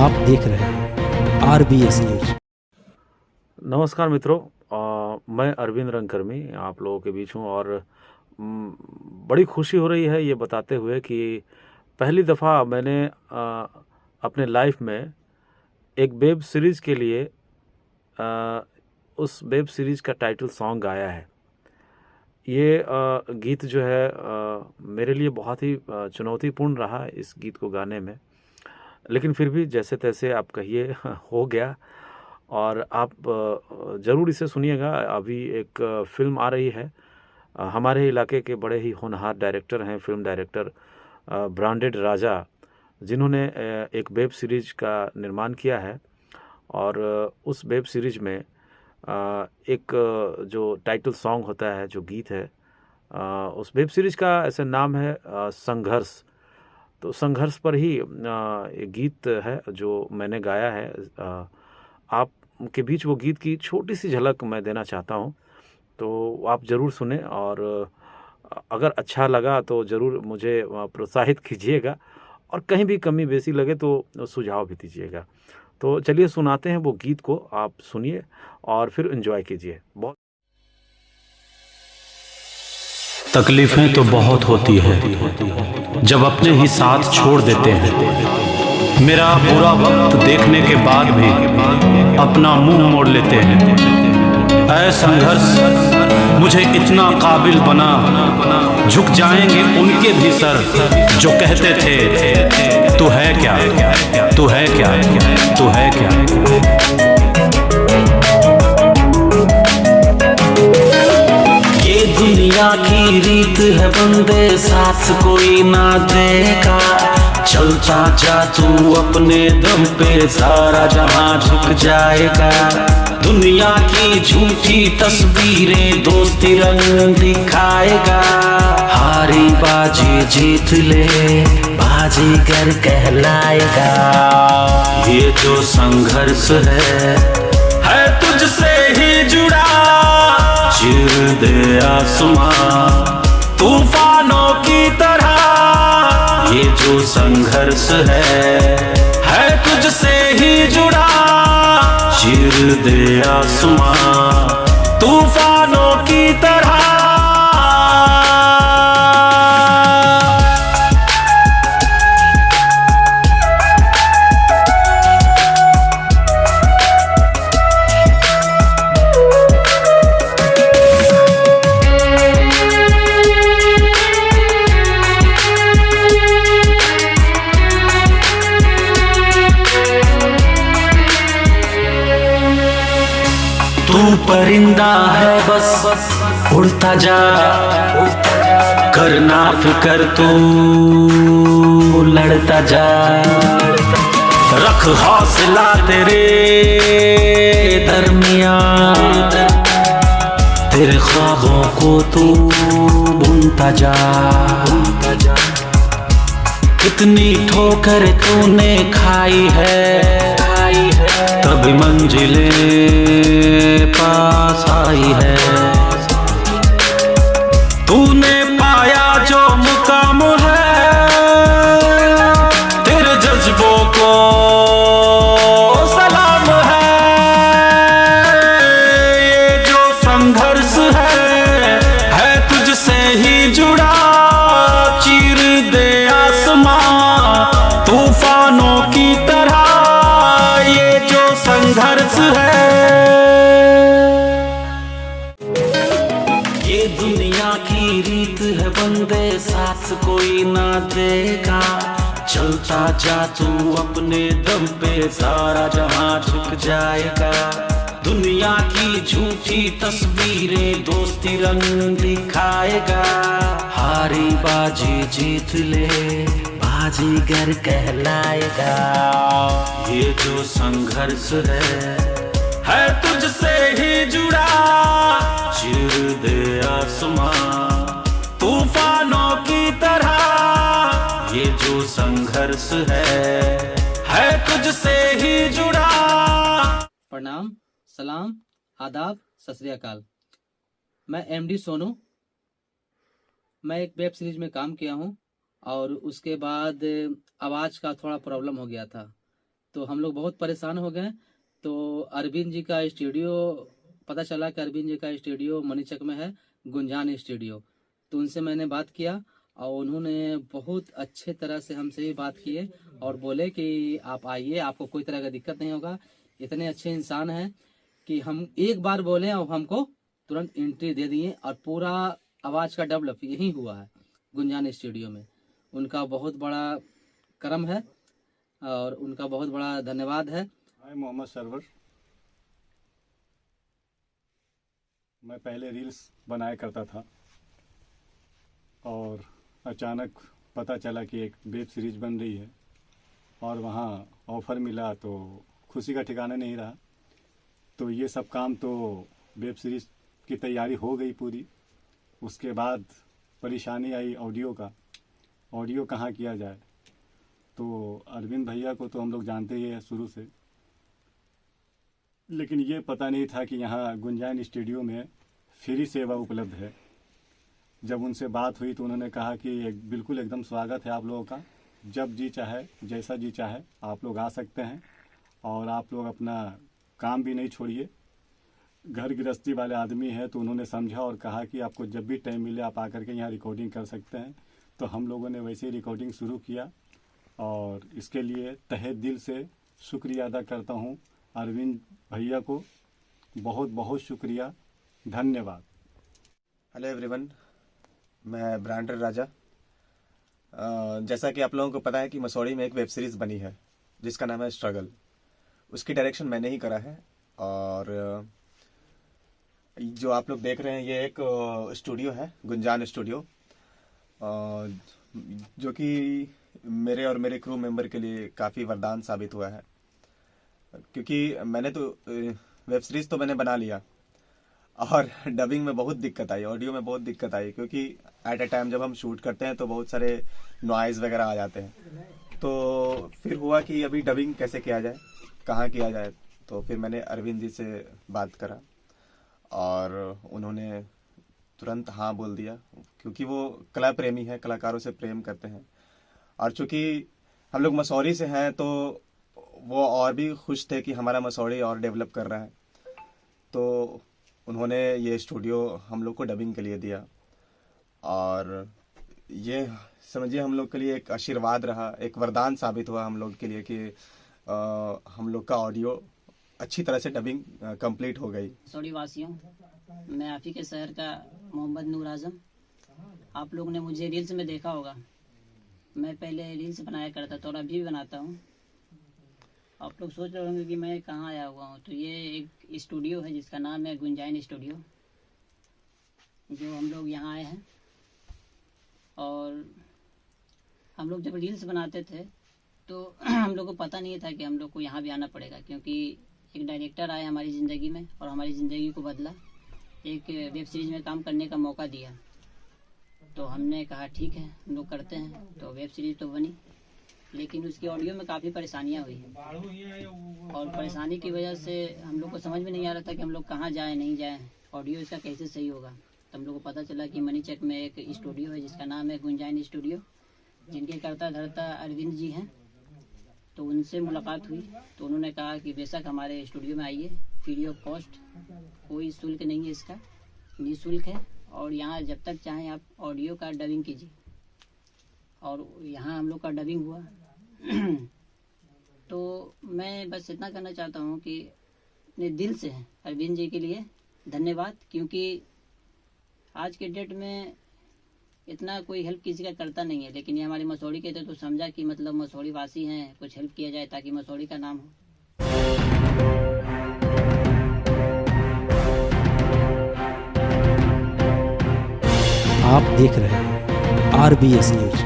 आप देख रहे हैं RBS न्यूज। नमस्कार मित्रों, मैं अरविंद रंगकर्मी आप लोगों के बीच हूँ और बड़ी खुशी हो रही है ये बताते हुए कि पहली दफ़ा मैंने अपने लाइफ में एक वेब सीरीज़ के लिए उस वेब सीरीज़ का टाइटल सॉन्ग गाया है। ये गीत जो है मेरे लिए बहुत ही चुनौतीपूर्ण रहा इस गीत को गाने में, लेकिन फिर भी जैसे तैसे आप कहिए हो गया। और आप ज़रूर इसे सुनिएगा। अभी एक फ़िल्म आ रही है। हमारे इलाके के बड़े ही होनहार डायरेक्टर हैं, फ़िल्म डायरेक्टर ब्रांडेड राजा, जिन्होंने एक वेब सीरीज़ का निर्माण किया है। और उस वेब सीरीज़ में एक जो टाइटल सॉन्ग होता है, जो गीत है, उस वेब सीरीज़ का ऐसे नाम है संघर्ष। तो संघर्ष पर ही एक गीत है जो मैंने गाया है। आपके बीच वो गीत की छोटी सी झलक मैं देना चाहता हूँ, तो आप ज़रूर सुने और अगर अच्छा लगा तो ज़रूर मुझे प्रोत्साहित कीजिएगा और कहीं भी कमी बेसी लगे तो सुझाव भी दीजिएगा। तो चलिए सुनाते हैं वो गीत को, आप सुनिए और फिर एंजॉय कीजिए। बहुत तकलीफें तो बहुत होती है जब अपने ही साथ छोड़ देते हैं। मेरा बुरा वक्त देखने के बाद भी अपना मुंह मोड़ लेते हैं। ऐ संघर्ष मुझे इतना काबिल बना, झुक जाएंगे उनके भी सर जो कहते थे तू है क्या, तू है क्या, तू है क्या। दुनिया की रीत है बंदे साथ कोई ना देगा, चलता जा तू अपने दम पे सारा जहां झुक जाएगा। दुनिया की झूठी तस्वीरें दोस्ती रंग दिखाएगा, हारी बाजी जीत ले बाजीगर कहलाएगा। ये जो संघर्ष है तुझसे ही जुड़ा, चिर दे आसमां तूफानों की तरह। ये जो संघर्ष है तुझसे ही जुड़ा, चिर दे आसमां तूफानों की तरह। तू परिंदा है बस उड़ता जा, करना फिकर तू लड़ता जा। रख हौसला तेरे दरमियान, तेरे ख्वाबों को तू बुनता जा। कितनी ठोकर तूने खाई है तभी मंजिलें पास आई है। तूने पाया जो मुकाम है तेरे जज्बों को सलाम है। ये जो संघर्ष है तुझसे ही जुड़ा, चीर दे आसमां तूफानों की तरह। ये जो संघर्ष है, ये दुनिया की रीत है बंदे साथ कोई ना देगा, चलता जा तू अपने दम पे सारा जहां झुक जाएगा। दुनिया की झूठी तस्वीरें दोस्ती रंग दिखाएगा, हारी बाजी जीत ले बाजीगर कहलाएगा। ये जो संघर्ष है तुझसे ही जुड़ा, चिर दे आसमां तूफानों की तरह। ये जो संघर्ष है तुझसे ही जुड़ा। प्रणाम, सलाम, आदाब, सत श्री अकाल। मैं MD सोनू। मैं एक वेब सीरीज में काम किया हूँ और उसके बाद आवाज़ का थोड़ा प्रॉब्लम हो गया था, तो हम लोग बहुत परेशान हो गए। तो अरविंद जी का स्टूडियो पता चला कि अरविंद जी का स्टूडियो मनीचक में है, गुंजान स्टूडियो। तो उनसे मैंने बात किया और उन्होंने बहुत अच्छे तरह से हमसे भी बात किए और बोले कि आप आइए, आपको कोई तरह का दिक्कत नहीं होगा। इतने अच्छे इंसान हैं कि हम एक बार बोले और हमको तुरंत एंट्री दे दिए और पूरा आवाज़ का डेवलप यही हुआ है गुंजान स्टूडियो में। उनका बहुत बड़ा करम है और उनका बहुत बड़ा धन्यवाद है। मैं मोहम्मद सरवर। मैं पहले रील्स बनाया करता था और अचानक पता चला कि एक वेब सीरीज बन रही है और वहाँ ऑफ़र मिला तो खुशी का ठिकाना नहीं रहा। तो ये सब काम तो वेब सीरीज की तैयारी हो गई पूरी। उसके बाद परेशानी आई ऑडियो का, ऑडियो कहाँ किया जाए। तो अरविंद भैया को तो हम लोग जानते ही हैं शुरू से, लेकिन ये पता नहीं था कि यहाँ गुंजान स्टूडियो में फ्री सेवा उपलब्ध है। जब उनसे बात हुई तो उन्होंने कहा कि बिल्कुल एकदम स्वागत है आप लोगों का, जब जी चाहे जैसा जी चाहे आप लोग आ सकते हैं और आप लोग अपना काम भी नहीं छोड़िए। घर गृहस्थी वाले आदमी है तो उन्होंने समझा और कहा कि आपको जब भी टाइम मिले आप आकर के यहाँ रिकॉर्डिंग कर सकते हैं। तो हम लोगों ने वैसे ही रिकॉर्डिंग शुरू किया और इसके लिए तहे दिल से शुक्रिया अदा करता हूँ अरविंद भैया को। बहुत बहुत शुक्रिया, धन्यवाद। हेलो एवरीवन, मैं ब्रांडर राजा। जैसा कि आप लोगों को पता है कि मसौड़ी में एक वेब सीरीज़ बनी है जिसका नाम है स्ट्रगल। उसकी डायरेक्शन मैंने ही करा है और जो आप लोग देख रहे हैं ये एक स्टूडियो है, गुंजान स्टूडियो, जो कि मेरे और मेरे क्रू मेंबर के लिए काफ़ी वरदान साबित हुआ है। क्योंकि मैंने तो वेब सीरीज़ तो मैंने बना लिया और डबिंग में बहुत दिक्कत आई, ऑडियो में बहुत दिक्कत आई, क्योंकि एट ए टाइम जब हम शूट करते हैं तो बहुत सारे नॉइज़ वगैरह आ जाते हैं। तो फिर हुआ कि अभी डबिंग कैसे किया जाए, कहाँ किया जाए। तो फिर मैंने अरविंद जी से बात करा और उन्होंने तुरंत हाँ बोल दिया, क्योंकि वो कला प्रेमी है, कलाकारों से प्रेम करते हैं। और चूँकि हम लोग मसौड़ी से हैं तो वो और भी खुश थे कि हमारा मसौड़ी और डेवलप कर रहा है। तो उन्होंने ये स्टूडियो हम लोग को डबिंग के लिए दिया और ये समझिए हम लोग के लिए एक आशीर्वाद रहा, एक वरदान साबित हुआ हम लोग के लिए कि हम लोग का ऑडियो अच्छी तरह से डबिंग कंप्लीट हो गई। मसौड़ी वासियों, मैं आप ही के शहर का मोहम्मद नूर आजम। आप लोग ने मुझे रील्स में देखा होगा। मैं पहले रील्स बनाया करता था और अभी भी बनाता हूँ। आप लोग सोच रहे होंगे कि मैं कहाँ आया हुआ हूँ। तो ये एक स्टूडियो है जिसका नाम है गुंजान स्टूडियो, जो हम लोग यहाँ आए हैं। और हम लोग जब रील्स बनाते थे तो हम लोग को पता नहीं था कि हम लोग को यहाँ भी आना पड़ेगा, क्योंकि एक डायरेक्टर आया हमारी ज़िंदगी में और हमारी ज़िंदगी को बदला, एक वेब सीरीज़ में काम करने का मौका दिया। तो हमने कहा ठीक है हम लोग करते हैं। तो वेब सीरीज़ तो बनी, लेकिन उसकी ऑडियो में काफ़ी परेशानियाँ हुई और परेशानी की वजह से हम लोग को समझ में नहीं आ रहा था कि हम लोग कहाँ जाएँ नहीं जाएँ, ऑडियो इसका कैसे सही होगा। तो हम लोग को पता चला कि मनीचक में एक स्टूडियो है जिसका नाम है गुंजान स्टूडियो, जिनके कर्ता धर्ता अरविंद जी हैं। तो उनसे मुलाकात हुई तो उन्होंने कहा कि बेशक हमारे स्टूडियो में आइए, फ्री ऑफ कॉस्ट, कोई शुल्क नहीं है, इसका निःशुल्क है। और यहाँ जब तक चाहें आप ऑडियो का डबिंग कीजिए। और यहाँ हम लोग का डबिंग हुआ। तो मैं बस इतना कहना चाहता हूँ कि अपने दिल से अरविंद जी के लिए धन्यवाद, क्योंकि आज के डेट में इतना कोई हेल्प किसी का करता नहीं है, लेकिन ये हमारे मसौड़ी के थे तो समझा कि मतलब मसौड़ी वासी हैं, कुछ हेल्प किया जाए ताकि मसौड़ी का नाम हो। आप देख रहे हैं RBS न्यूज।